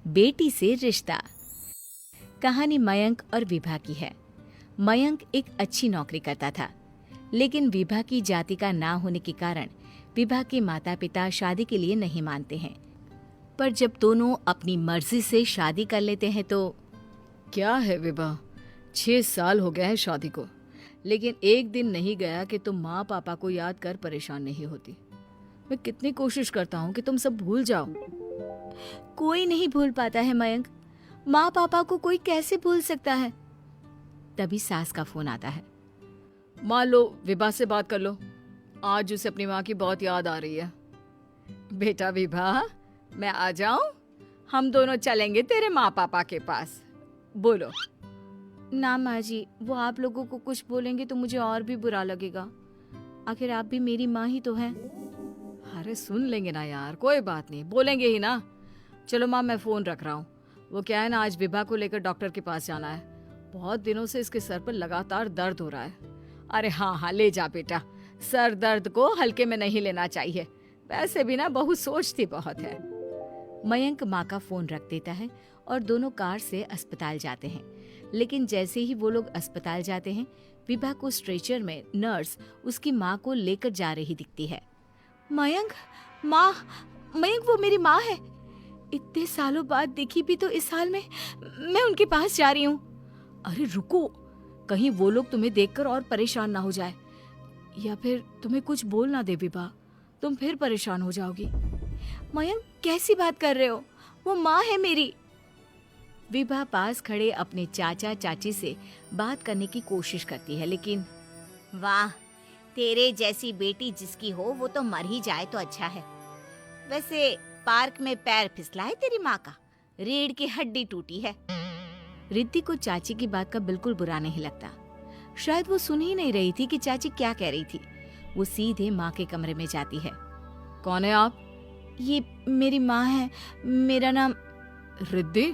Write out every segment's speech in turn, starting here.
बेटी से रिश्ता। कहानी मयंक और विभा की है। मयंक एक अच्छी नौकरी करता था, लेकिन विभा की जाति का ना होने के कारण विभा के माता पिता शादी के लिए नहीं मानते हैं। पर जब दोनों अपनी मर्जी से शादी कर लेते हैं तो क्या है विभा, 6 साल हो गए हैं शादी को, लेकिन एक दिन नहीं गया कि तुम माँ पापा को याद कर परेशान नहीं होती। मैं कितनी कोशिश करता हूँ कि तुम सब भूल जाओ। कोई नहीं भूल पाता है मयंक। माँ पापा को कोई कैसे भूल सकता है। तभी सास का फोन आता है। मान लो विभा से बात कर लो, आज उसे अपनी माँ की बहुत याद आ रही है। बेटा विभा, मैं आ जाऊं? हम दोनों चलेंगे तेरे माँ पापा के पास। बोलो। ना माँ जी, वो आप लोगों को कुछ बोलेंगे तो मुझे और भी बुरा लगेगा। आखिर आप भी मेरी माँ ही तो हैं। अरे सुन लेंगे ना यार, कोई बात नहीं, बोलेंगे ही ना। चलो माँ, मैं फोन रख रहा हूँ। वो क्या है ना, आज विभा को लेकर डॉक्टर के पास जाना है। बहुत दिनों से इसके सर पर लगातार दर्द हो रहा है। अरे हाँ हाँ, ले जा बेटा, सर दर्द को हल्के में नहीं लेना चाहिए। वैसे भी ना बहू सोचती बहुत है। मयंक माँ का फोन रख देता है और दोनों कार से अस्पताल जाते हैं। लेकिन जैसे ही वो लोग अस्पताल जाते हैं, विभा को स्ट्रेचर में नर्स उसकी माँ को लेकर जा रही दिखती है। मयंक, माँ, मयंक वो मेरी माँ है। इतने सालों बाद दिखी भी तो इस हाल में मैं उनके पास जा रही हूँ। अरे रुको, कहीं वो लोग तुम्हें देखकर और परेशान ना हो जाए, या फिर तुम्हें कुछ बोल ना दे विभा, तुम फिर परेशान हो जाओगी। मयंक, कैसी बात कर रहे हो? वो माँ है मेरी। विभा पास खड़े अपने चाचा चाची से बात करने की कोशिश करती है, लेकिन वाह, तेरे जैसी बेटी जिसकी हो वो तो मर ही जाए तो अच्छा है। वैसे पार्क में पैर फिसला है तेरी माँ का, रीढ़ की हड्डी टूटी है। रिद्धि को चाची की बात का बिल्कुल बुरा नहीं लगता। शायद वो सुन ही नहीं रही थी कि चाची क्या कह रही थी। वो सीधे माँ के कमरे में जाती है। कौन है आप? ये मेरी माँ है, मेरा नाम रिद्धि।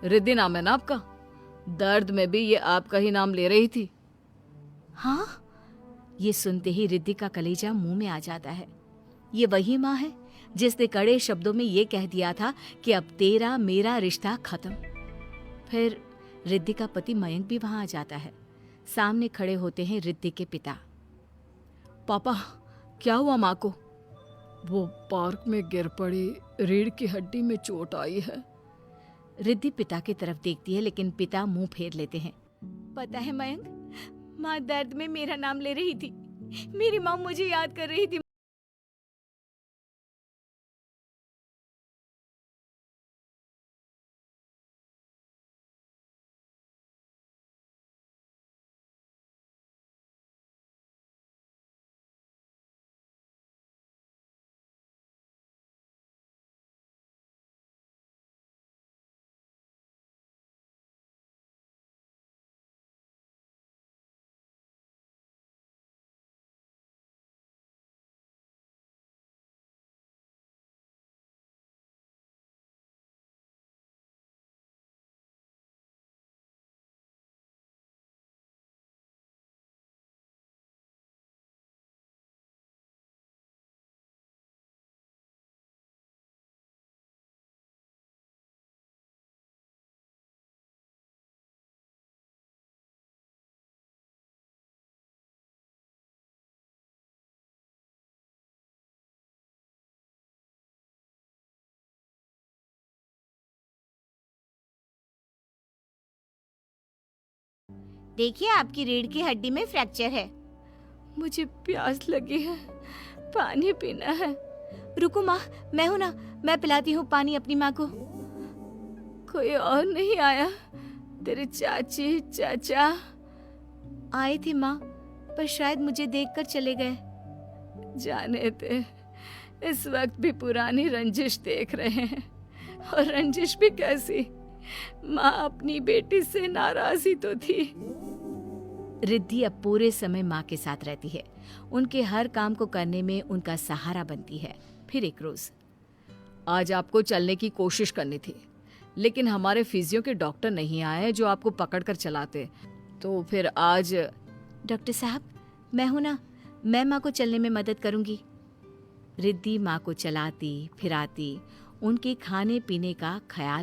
रिद्धि नाम है ना आपका? दर्द में भी ये आपका ही नाम ले रही थी। हाँ, ये सुनते ही रिद्धि का कलेजा मुंह में आ जाता है। ये वही माँ है जिसने कड़े शब्दों में ये कह दिया था कि अब तेरा मेरा रिश्ता खत्म। फिर रिद्धि का पति मयंक भी वहां आ जाता है। सामने खड़े होते हैं रिद्धि के पिता। पापा, क्या हुआ माँ को? वो पार्क में गिर पड़ी, रीढ़ की हड्डी में चोट आई है। रिद्धि पिता की तरफ देखती है, लेकिन पिता मुंह फेर लेते हैं। पता है मयंक, माँ दर्द में मेरा नाम ले रही थी। मेरी माँ मुझे याद कर रही थी। देखिए, आपकी रीढ़ की हड्डी में फ्रैक्चर है। मुझे प्यास लगी है, पानी पीना है। रुको माँ, मैं हूं ना, मैं पिलाती हूँ पानी अपनी माँ को। कोई और नहीं आया? तेरे चाची चाचा आए थे माँ, पर शायद मुझे देखकर चले गए। जाने दे, इस वक्त भी पुरानी रंजिश देख रहे हैं। और रंजिश भी कैसी, माँ अपनी बेटी से नाराज ही तो थी। रिद्धि अब पूरे समय माँ के साथ रहती है। उनके हर काम को करने में उनका सहारा बनती है। फिर एक रोज, आज आपको चलने की कोशिश करनी थी, लेकिन हमारे फिजियो के डॉक्टर नहीं आए जो आपको पकड़ कर चलाते, तो फिर आज। डॉक्टर साहब, मैं हूं ना, मैं माँ को चलने में मदद करूंगी। रिद्धि माँ को चलाती फिराती, उनके खाने पीने का ख्याल